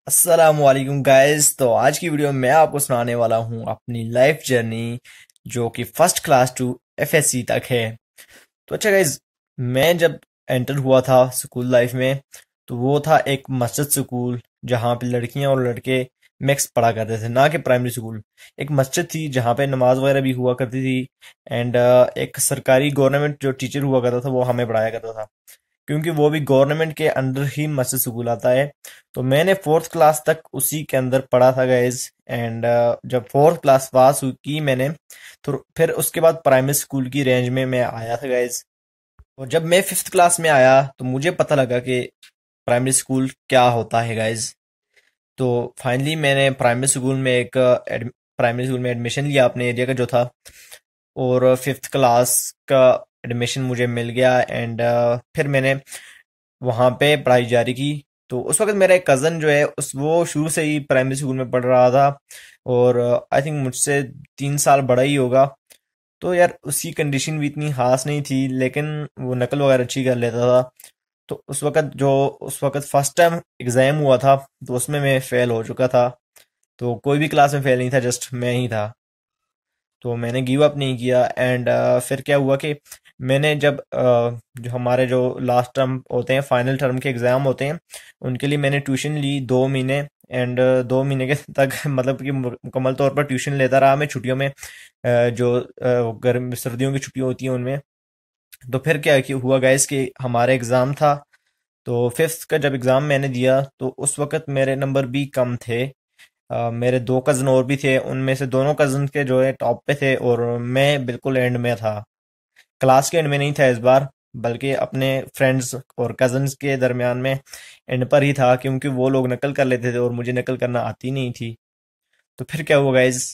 अस्सलामुअलैकुम गाइस। तो आज की वीडियो में मैं आपको सुनाने वाला हूँ अपनी लाइफ जर्नी जो कि फर्स्ट क्लास टू एफएससी तक है। तो अच्छा गाइस, मैं जब एंटर हुआ था स्कूल लाइफ में तो वो था एक मस्जिद स्कूल जहाँ पे लड़कियां और लड़के मिक्स पढ़ा करते थे, ना कि प्राइमरी स्कूल। एक मस्जिद थी जहाँ पे नमाज वगैरह भी हुआ करती थी एंड एक सरकारी गवर्नमेंट जो टीचर हुआ करता था वो हमें पढ़ाया करता था, क्योंकि वो भी गवर्नमेंट के अंडर ही मस्जिद स्कूल आता है। तो मैंने फोर्थ क्लास तक उसी के अंदर पढ़ा था गाइज। एंड जब फोर्थ क्लास पास हुई की मैंने, तो फिर उसके बाद प्राइमरी स्कूल की रेंज में मैं आया था गाइज। और जब मैं फिफ्थ क्लास में आया तो मुझे पता लगा कि प्राइमरी स्कूल क्या होता है गाइज। तो फाइनली मैंने प्राइमरी स्कूल में एडमिशन लिया अपने एरिया का जो था, और फिफ्थ क्लास का एडमिशन मुझे मिल गया। एंड फिर मैंने वहाँ पे पढ़ाई जारी की। तो उस वक्त मेरा एक कज़न जो है उस वो शुरू से ही प्राइमरी स्कूल में पढ़ रहा था, और आई थिंक मुझसे 3 साल बड़ा ही होगा। तो यार उसकी कंडीशन भी इतनी खास नहीं थी, लेकिन वो नकल वगैरह अच्छी कर लेता था। तो उस वक्त फर्स्ट टाइम एग्ज़ाम हुआ था तो उसमें मैं फेल हो चुका था। तो कोई भी क्लास में फेल नहीं था, जस्ट मैं ही था। तो मैंने गिव अप नहीं किया। एंड फिर क्या हुआ कि मैंने जब जो हमारे जो लास्ट टर्म होते हैं, फाइनल टर्म के एग्ज़ाम होते हैं, उनके लिए मैंने ट्यूशन ली 2 महीने। एंड 2 महीने के तक मतलब कि मुकम्मल तौर पर ट्यूशन लेता रहा मैं छुट्टियों में, जो गर्म सर्दियों की छुट्टियां होती हैं उनमें। तो फिर क्या हुआ गाइस कि हमारा एग्ज़ाम था। तो फिफ्थ का जब एग्ज़ाम मैंने दिया तो उस वक्त मेरे नंबर भी कम थे। मेरे 2 कज़न और भी थे, उनमें से दोनों कज़न के जो है टॉप पे थे और मैं बिल्कुल एंड में था। क्लास के एंड में नहीं था इस बार, बल्कि अपने फ्रेंड्स और कज़न्स के दरमियान में एंड पर ही था, क्योंकि वो लोग नकल कर लेते थे और मुझे नकल करना आती नहीं थी। तो फिर क्या हुआ गाइज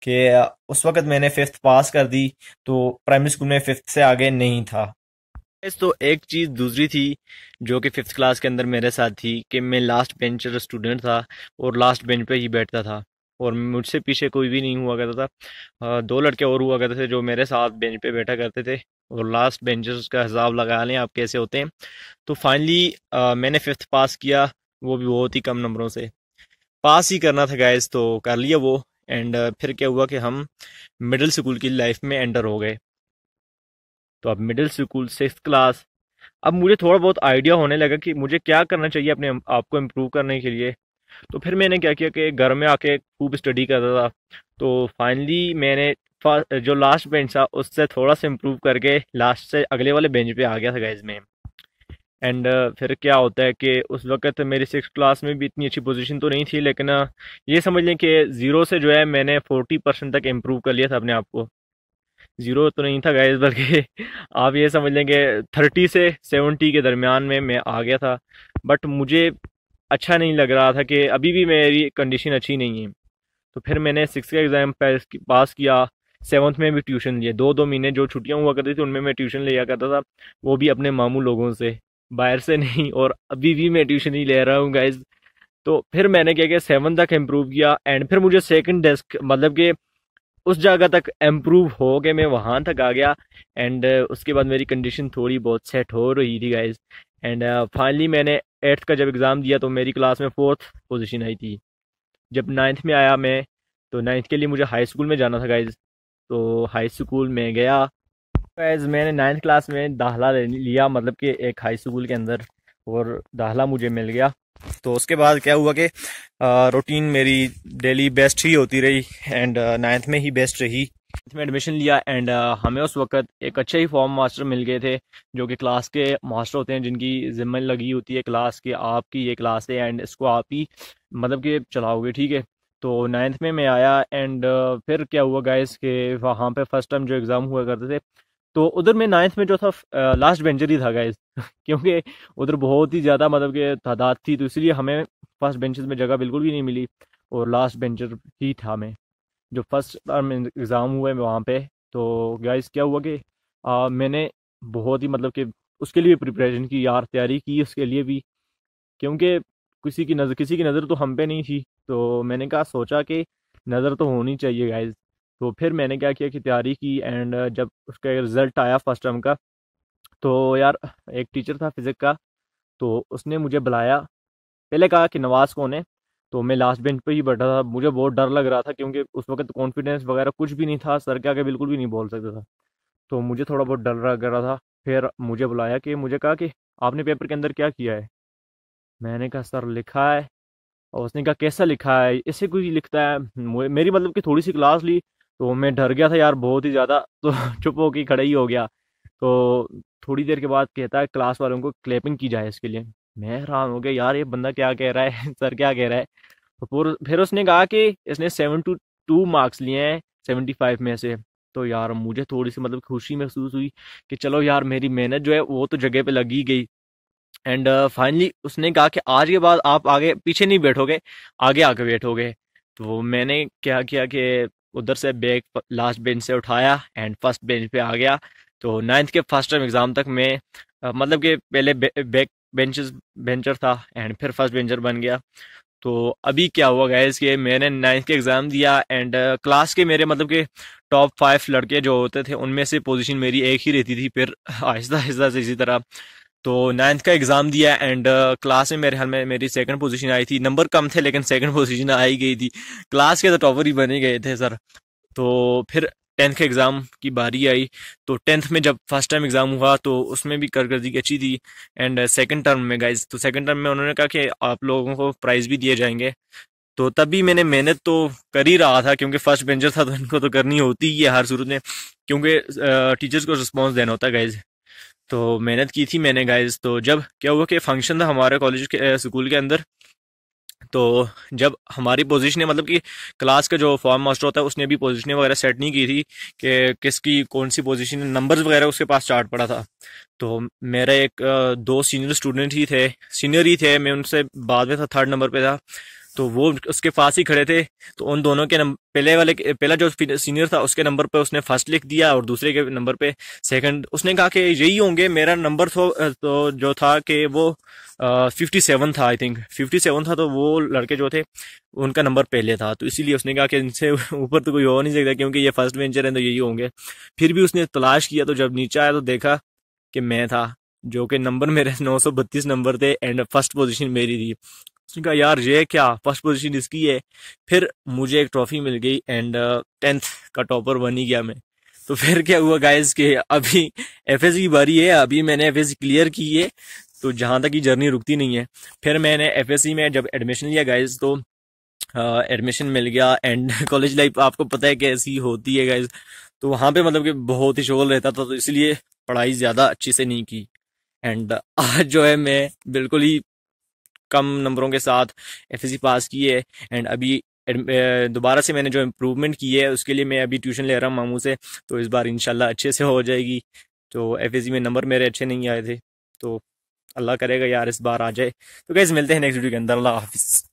कि उस वक्त मैंने फिफ्थ पास कर दी। तो प्राइमरी स्कूल में फिफ्थ से आगे नहीं था। तो एक चीज़ दूसरी थी जो कि फिफ्थ क्लास के अंदर मेरे साथ थी कि मैं लास्ट बेंचर स्टूडेंट था और लास्ट बेंच पे ही बैठता था, और मुझसे पीछे कोई भी नहीं हुआ करता था। 2 लड़के और हुआ करते थे जो मेरे साथ बेंच पे बैठा करते थे, और लास्ट बेंचर्स का हिसाब लगा लें आप कैसे होते हैं। तो फाइनली मैंने फिफ्थ पास किया, वो भी बहुत ही कम नंबरों से। पास ही करना था गाइस, तो कर लिया वो। एंड फिर क्या हुआ कि हम मिडिल स्कूल की लाइफ में एंटर हो गए। तो अब मिडिल स्कूल सिक्स क्लास, अब मुझे थोड़ा बहुत आइडिया होने लगा कि मुझे क्या करना चाहिए अपने आप को इम्प्रूव करने के लिए। तो फिर मैंने क्या किया कि घर में आके खूब स्टडी करता था। तो फाइनली मैंने जो लास्ट बेंच था उससे थोड़ा सा इम्प्रूव करके लास्ट से अगले वाले बेंच पे आ गया था गाइज में। एंड फिर क्या होता है कि उस वक्त मेरी सिक्स क्लास में भी इतनी अच्छी पोजीशन तो नहीं थी, लेकिन ये समझ लें कि ज़ीरो से जो है मैंने 40% तक इम्प्रूव कर लिया था अपने आप को। ज़ीरो तो नहीं था गाइस, बल्कि आप ये समझ लें कि 30 से 70 के दरमियान में मैं आ गया था। बट मुझे अच्छा नहीं लग रहा था कि अभी भी मेरी कंडीशन अच्छी नहीं है। तो फिर मैंने सिक्स का एग्ज़ाम पास किया। सेवन्थ में भी ट्यूशन लिए, 2 2 महीने जो छुट्टियां हुआ करती थी उनमें मैं ट्यूशन लिया करता था, वो भी अपने मामू लोगों से, बाहर से नहीं। और अभी भी मैं ट्यूशन ही ले रहा हूँ गाइज। तो फिर मैंने क्या किया, 7 तक इम्प्रूव किया एंड फिर मुझे सेकंड डेस्क मतलब कि उस जगह तक इम्प्रूव हो के मैं वहां तक आ गया। एंड उसके बाद मेरी कंडीशन थोड़ी बहुत सेट हो रही थी गाइज। एंड फाइनली मैंने एट्थ का जब एग्ज़ाम दिया तो मेरी क्लास में फोर्थ पोजीशन आई थी। जब नाइन्थ में आया मैं, तो नाइन्थ के लिए मुझे हाई स्कूल में जाना था गाइज। तो हाई स्कूल में गया गाइज, मैंने नाइन्थ क्लास में दाखिला ले लिया, मतलब कि एक हाई स्कूल के अंदर, और दाखिला मुझे मिल गया। तो उसके बाद क्या हुआ कि रूटीन मेरी डेली बेस्ट ही होती रही, एंड नाइन्थ में ही बेस्ट रही। नाइन्थ में एडमिशन लिया एंड हमें उस वक्त एक अच्छे ही फॉर्म मास्टर मिल गए थे, जो कि क्लास के मास्टर होते हैं जिनकी जिम्मे लगी होती है क्लास की, आपकी ये क्लास है एंड इसको आप ही मतलब कि चलाओगे, ठीक है। तो नाइन्थ में मैं आया एंड फिर क्या हुआ गाइस कि वहाँ पे फर्स्ट टाइम जो एग्ज़ाम हुआ करते थे, तो उधर मैं नाइन्थ में जो था लास्ट बेंचर ही था गाइस क्योंकि उधर बहुत ही ज़्यादा मतलब कि तादाद थी, तो इसलिए हमें फर्स्ट बेंचेस में जगह बिल्कुल भी नहीं मिली, और लास्ट बेंचर ही था मैं जो फर्स्ट टर्म एग्ज़ाम हुए वहाँ पे। तो गाइस क्या हुआ कि मैंने बहुत ही मतलब कि उसके लिए प्रिपरेशन की यार, तैयारी की उसके लिए भी, क्योंकि किसी की नज़र तो हम पे नहीं थी। तो मैंने कहा, सोचा कि नज़र तो होनी चाहिए गाइज। तो फिर मैंने क्या किया कि तैयारी की एंड जब उसका रिज़ल्ट आया फर्स्ट टर्म का, तो यार एक टीचर था फिज़िक्स का, तो उसने मुझे बुलाया। पहले कहा कि नवाज़ कौन है, तो मैं लास्ट बेंच पे ही बैठा था। मुझे बहुत डर लग रहा था क्योंकि उस वक्त कॉन्फिडेंस वगैरह कुछ भी नहीं था, सर के आगे बिल्कुल भी नहीं बोल सकता था। तो मुझे थोड़ा बहुत डर लग रहा था। फिर मुझे बुलाया कि मुझे कहा कि आपने पेपर के अंदर क्या किया है। मैंने कहा सर लिखा है। और उसने कहा कैसा लिखा है, ऐसे कोई लिखता है। मेरी मतलब कि थोड़ी सी क्लास ली, तो मैं डर गया था यार बहुत ही ज़्यादा। तो चुप होके खड़ा ही हो गया। तो थोड़ी देर के बाद कहता है क्लास वालों को क्लैपिंग की जाए इसके लिए। मैं हैरान हो गया यार, ये बंदा क्या कह रहा है। सर क्या कह रहा है। तो फिर उसने कहा कि इसने 72 मार्क्स लिए हैं 75 में से। तो यार मुझे थोड़ी सी मतलब खुशी महसूस हुई कि चलो यार मेरी मेहनत जो है वो तो जगह पे लगी गई। एंड फाइनली उसने कहा कि आज के बाद आप आगे पीछे नहीं बैठोगे, आगे आके बैठोगे। तो मैंने क्या किया कि उधर से बैग लास्ट बेंच से उठाया एंड फर्स्ट बेंच पे आ गया। तो नाइन्थ के फर्स्ट टर्म एग्ज़ाम तक मैं मतलब कि पहले बैक बेंचेस बेंचर था एंड फिर फर्स्ट बेंचर बन गया। तो अभी क्या हुआ गाइस कि मैंने नाइन्थ के एग्ज़ाम दिया एंड क्लास के मेरे मतलब कि टॉप 5 लड़के जो होते थे उनमें से पोजीशन मेरी एक ही रहती थी। फिर आहिस्ता आहिस्ता से इसी तरह तो नाइन्थ का एग्ज़ाम दिया एंड क्लास में मेरे हाल में मेरी सेकंड पोजीशन आई थी। नंबर कम थे लेकिन सेकंड पोजीशन आ ही गई थी। क्लास के तो टॉपर ही बने गए थे सर। तो फिर टेंथ के एग्ज़ाम की बारी आई। तो टेंथ में जब फर्स्ट टाइम एग्ज़ाम हुआ तो उसमें भी कारकर्दगी अच्छी थी। एंड सेकंड टर्म में गाइज, तो सेकंड टर्म में उन्होंने कहा कि आप लोगों को प्राइज़ भी दिए जाएंगे। तो तभी मैंने मेहनत तो कर ही रहा था क्योंकि फर्स्ट बेंचर था तो इनको तो करनी होती ही है हर सूरत में, क्योंकि टीचर्स को रिस्पॉन्स देना होता है गाइज। तो मेहनत की थी मैंने गाइज। तो जब क्या हुआ कि फंक्शन था हमारे कॉलेज के स्कूल के अंदर। तो जब हमारी पोजीशन मतलब कि क्लास का जो फॉर्म मास्टर होता है उसने भी पोजीशनें वगैरह सेट नहीं की थी कि किसकी कौन सी पोजीशन, नंबर्स वगैरह उसके पास चार्ट पड़ा था। तो मेरे एक दो सीनियर स्टूडेंट ही थे, सीनियर ही थे, मैं उनसे बाद में था, थर्ड नंबर पे था। तो वो उसके पास ही खड़े थे। तो उन दोनों के नंबर, पहला जो सीनियर था उसके नंबर पे उसने फर्स्ट लिख दिया और दूसरे के नंबर पे सेकंड। उसने कहा कि यही होंगे। मेरा नंबर तो जो था कि वो 57 था, आई थिंक 57 था। तो वो लड़के जो थे उनका नंबर पहले था, तो इसीलिए उसने कहा कि इनसे ऊपर तो कोई हो नहीं सकता क्योंकि ये फर्स्ट बेंचर है तो यही होंगे। फिर भी उसने तलाश किया, तो जब नीचे आया तो देखा कि मैं था, जो कि नंबर मेरे 932 नंबर थे एंड फर्स्ट पोजीशन मेरी थी। उसने कहा यार ये क्या, फर्स्ट पोजीशन इसकी है। फिर मुझे एक ट्रॉफी मिल गई एंड टेंथ का टॉपर बन ही गया मैं। तो फिर क्या हुआ गाइस कि अभी एफएससी की बारी है, अभी मैंने एफएससी क्लियर की है। तो जहां तक की जर्नी रुकती नहीं है। फिर मैंने एफएससी में जब एडमिशन लिया गाइस, तो एडमिशन मिल गया एंड कॉलेज लाइफ आपको पता है कैसी होती है गाइस। तो वहां पे मतलब कि बहुत ही शोर रहता था, तो इसलिए पढ़ाई ज्यादा अच्छी से नहीं की। एंड आज जो है मैं बिल्कुल ही कम नंबरों के साथ एफएससी पास की है। एंड अभी दोबारा से मैंने जो इम्प्रूवमेंट की है उसके लिए मैं अभी ट्यूशन ले रहा हूँ मामू से। तो इस बार इंशाल्लाह अच्छे से हो जाएगी। तो एफएससी में नंबर मेरे अच्छे नहीं आए थे, तो अल्लाह करेगा यार इस बार आ जाए। तो गाइस मिलते हैं नेक्स्ट वीडियो के अंदर। अल्लाह हाफिज़।